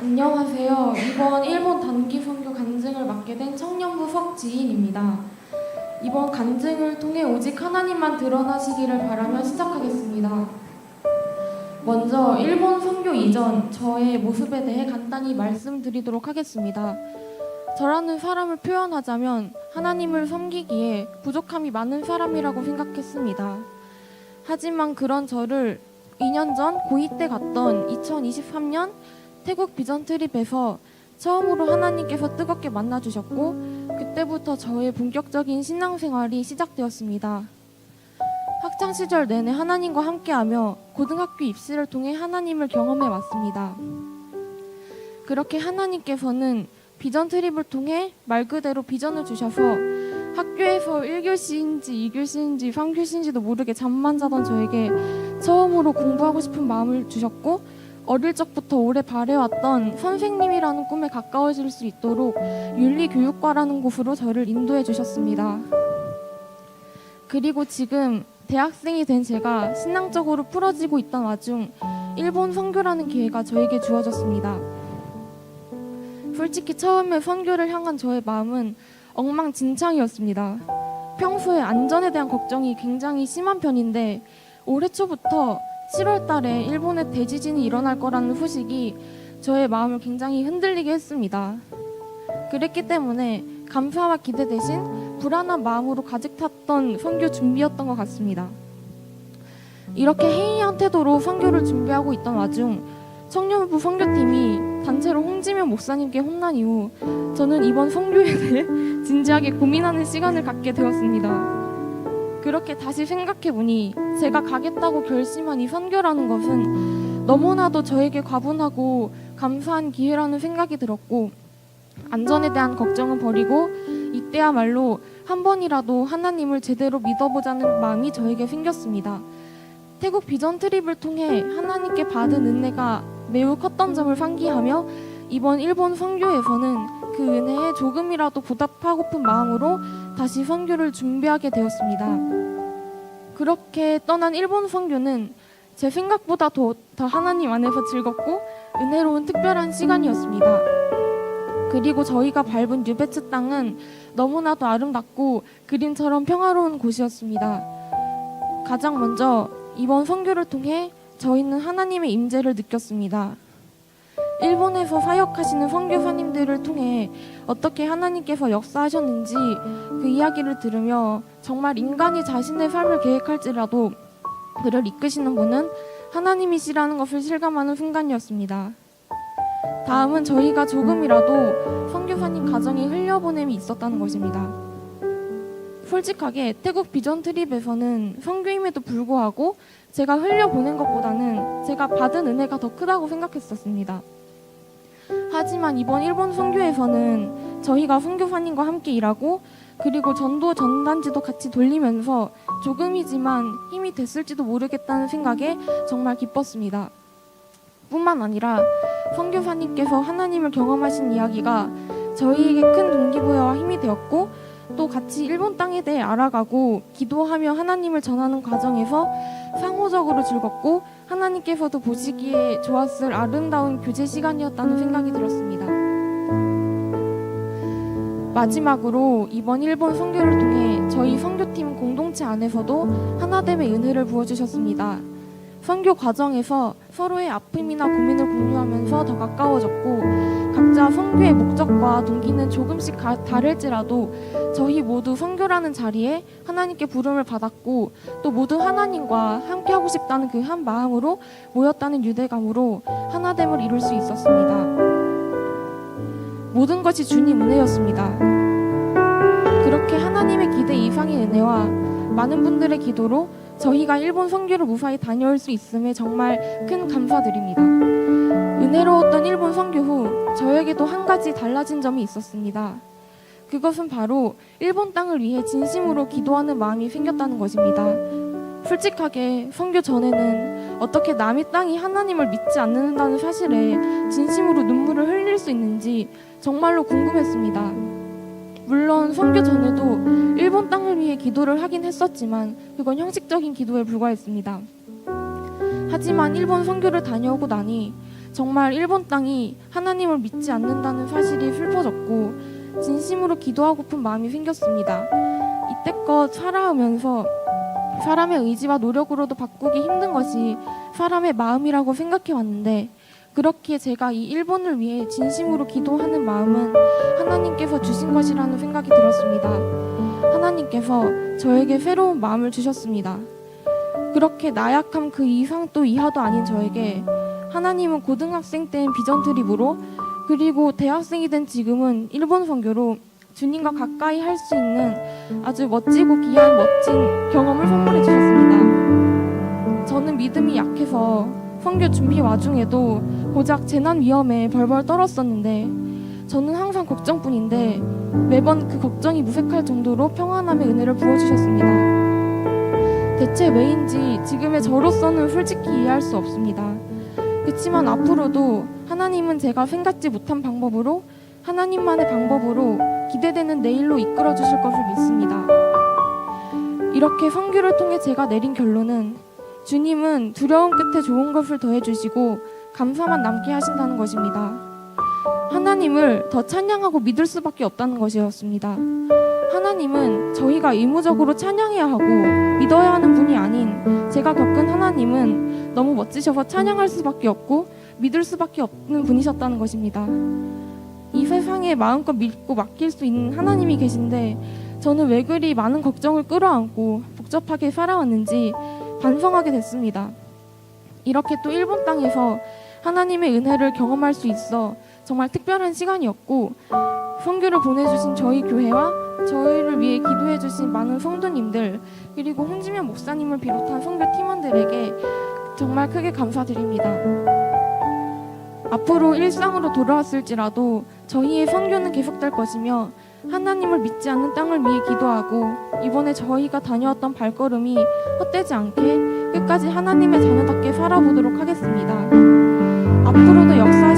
안녕하세요. 이번 일본 단기 선교 간증을 맡게 된 청년부 석지인입니다. 이번 간증을 통해 오직 하나님만 드러나시기를 바라며 시작하겠습니다. 먼저 일본 선교 이전 저의 모습에 대해 간단히 말씀드리도록 하겠습니다. 저라는 사람을 표현하자면 하나님을 섬기기에 부족함이 많은 사람이라고 생각했습니다. 하지만 그런 저를 2년 전 고2 때 갔던 2023년 태국 비전 트립에서 처음으로 하나님께서 뜨겁게 만나주셨고 그때부터 저의 본격적인 신앙생활이 시작되었습니다. 학창시절 내내 하나님과 함께하며 고등학교 입시를 통해 하나님을 경험해 왔습니다. 그렇게 하나님께서는 비전 트립을 통해 말 그대로 비전을 주셔서 학교에서 1교시인지 2교시인지 3교시인지도 모르게 잠만 자던 저에게 처음으로 공부하고 싶은 마음을 주셨고 어릴 적부터 오래 바래왔던 선생님이라는 꿈에 가까워질 수 있도록 윤리교육과라는 곳으로 저를 인도해 주셨습니다. 그리고 지금 대학생이 된 제가 신앙적으로 풀어지고 있던 와중 일본 선교라는 기회가 저에게 주어졌습니다. 솔직히 처음에 선교를 향한 저의 마음은 엉망진창이었습니다. 평소에 안전에 대한 걱정이 굉장히 심한 편인데 올해 초부터 7월 달에 일본에 대지진이 일어날 거라는 소식이 저의 마음을 굉장히 흔들리게 했습니다. 그랬기 때문에 감사와 기대 대신 불안한 마음으로 가득 탔던 선교 준비였던 것 같습니다. 이렇게 해이한 태도로 선교를 준비하고 있던 와중 청년부 선교팀이 단체로 홍지명 목사님께 혼난 이후 저는 이번 선교에 대해 진지하게 고민하는 시간을 갖게 되었습니다. 그렇게 다시 생각해보니 제가 가겠다고 결심한 이 선교라는 것은 너무나도 저에게 과분하고 감사한 기회라는 생각이 들었고 안전에 대한 걱정은 버리고 이때야말로 한 번이라도 하나님을 제대로 믿어보자는 마음이 저에게 생겼습니다. 태국 비전 트립을 통해 하나님께 받은 은혜가 매우 컸던 점을 상기하며 이번 일본 선교에서는 그 은혜에 조금이라도 보답하고픈 마음으로 다시 선교를 준비하게 되었습니다. 그렇게 떠난 일본 선교는 제 생각보다 더 하나님 안에서 즐겁고 은혜로운 특별한 시간이었습니다. 그리고 저희가 밟은 유베츠 땅은 너무나도 아름답고 그림처럼 평화로운 곳이었습니다. 가장 먼저 이번 선교를 통해 저희는 하나님의 임재를 느꼈습니다. 일본에서 사역하시는 선교사님들을 통해 어떻게 하나님께서 역사하셨는지 그 이야기를 들으며 정말 인간이 자신의 삶을 계획할지라도 그를 이끄시는 분은 하나님이시라는 것을 실감하는 순간이었습니다. 다음은 저희가 조금이라도 선교사님 가정에 흘려보냄이 있었다는 것입니다. 솔직하게 태국 비전 트립에서는 선교임에도 불구하고 제가 흘려보낸 것보다는 제가 받은 은혜가 더 크다고 생각했었습니다. 하지만 이번 일본 선교에서는 저희가 선교사님과 함께 일하고 그리고 전도 전단지도 같이 돌리면서 조금이지만 힘이 됐을지도 모르겠다는 생각에 정말 기뻤습니다. 뿐만 아니라 선교사님께서 하나님을 경험하신 이야기가 저희에게 큰 동기부여와 힘이 되었고 또 같이 일본 땅에 대해 알아가고 기도하며 하나님을 전하는 과정에서 상호적으로 즐겁고 하나님께서도 보시기에 좋았을 아름다운 교제 시간이었다는 생각이 들었습니다. 마지막으로 이번 일본 선교를 통해 저희 선교팀 공동체 안에서도 하나됨의 은혜를 부어주셨습니다. 선교 과정에서 서로의 아픔이나 고민을 공유하면서 더 가까워졌고 각자 선교의 목적과 동기는 조금씩 다를지라도 저희 모두 선교라는 자리에 하나님께 부름을 받았고 또 모두 하나님과 함께하고 싶다는 그 한 마음으로 모였다는 유대감으로 하나됨을 이룰 수 있었습니다. 모든 것이 주님 은혜였습니다. 그렇게 하나님의 기대 이상의 은혜와 많은 분들의 기도로 저희가 일본 선교를 무사히 다녀올 수 있음에 정말 큰 감사드립니다. 은혜로웠던 일본 선교 후 저에게도 한 가지 달라진 점이 있었습니다. 그것은 바로 일본 땅을 위해 진심으로 기도하는 마음이 생겼다는 것입니다. 솔직하게 선교 전에는 어떻게 남의 땅이 하나님을 믿지 않는다는 사실에 진심으로 눈물을 흘릴 수 있는지 정말로 궁금했습니다. 물론 선교 전에도 일본 땅을 위해 기도를 하긴 했었지만 그건 형식적인 기도에 불과했습니다. 하지만 일본 선교를 다녀오고 나니 정말 일본 땅이 하나님을 믿지 않는다는 사실이 슬퍼졌고 진심으로 기도하고픈 마음이 생겼습니다. 이때껏 살아오면서 사람의 의지와 노력으로도 바꾸기 힘든 것이 사람의 마음이라고 생각해 왔는데 그렇게 제가 이 일본을 위해 진심으로 기도하는 마음은 하나님께서 주신 것이라는 생각이 들었습니다. 하나님께서 저에게 새로운 마음을 주셨습니다. 그렇게 나약함 그 이상 또 이하도 아닌 저에게 하나님은 고등학생 때인 비전 트립으로 그리고 대학생이 된 지금은 일본 선교로 주님과 가까이 할 수 있는 아주 멋지고 귀한 멋진 경험을 선물해 주셨습니다. 저는 믿음이 약해서 선교 준비 와중에도 고작 재난 위험에 벌벌 떨었었는데 저는 항상 걱정뿐인데 매번 그 걱정이 무색할 정도로 평안함의 은혜를 부어주셨습니다. 대체 왜인지 지금의 저로서는 솔직히 이해할 수 없습니다. 그렇지만 앞으로도 하나님은 제가 생각지 못한 방법으로 하나님만의 방법으로 기대되는 내일로 이끌어 주실 것을 믿습니다. 이렇게 선교를 통해 제가 내린 결론은 주님은 두려움 끝에 좋은 것을 더해주시고 감사만 남게 하신다는 것입니다. 하나님을 더 찬양하고 믿을 수밖에 없다는 것이었습니다. 하나님은 저희가 의무적으로 찬양해야 하고 믿어야 하는 분이 아닌 제가 겪은 하나님은 너무 멋지셔서 찬양할 수밖에 없고 믿을 수밖에 없는 분이셨다는 것입니다. 이 세상에 마음껏 믿고 맡길 수 있는 하나님이 계신데 저는 왜 그리 많은 걱정을 끌어안고 복잡하게 살아왔는지 반성하게 됐습니다. 이렇게 또 일본 땅에서 하나님의 은혜를 경험할 수 있어 정말 특별한 시간이었고 선교를 보내주신 저희 교회와 저희를 위해 기도해주신 많은 성도님들 그리고 홍지면 목사님을 비롯한 선교 팀원들에게 정말 크게 감사드립니다. 앞으로 일상으로 돌아왔을지라도 저희의 선교는 계속될 것이며 하나님을 믿지 않는 땅을 위해 기도하고 이번에 저희가 다녀왔던 발걸음이 헛되지 않게 끝까지 하나님의 자녀답게 살아보도록 하겠습니다. 앞으로도 역사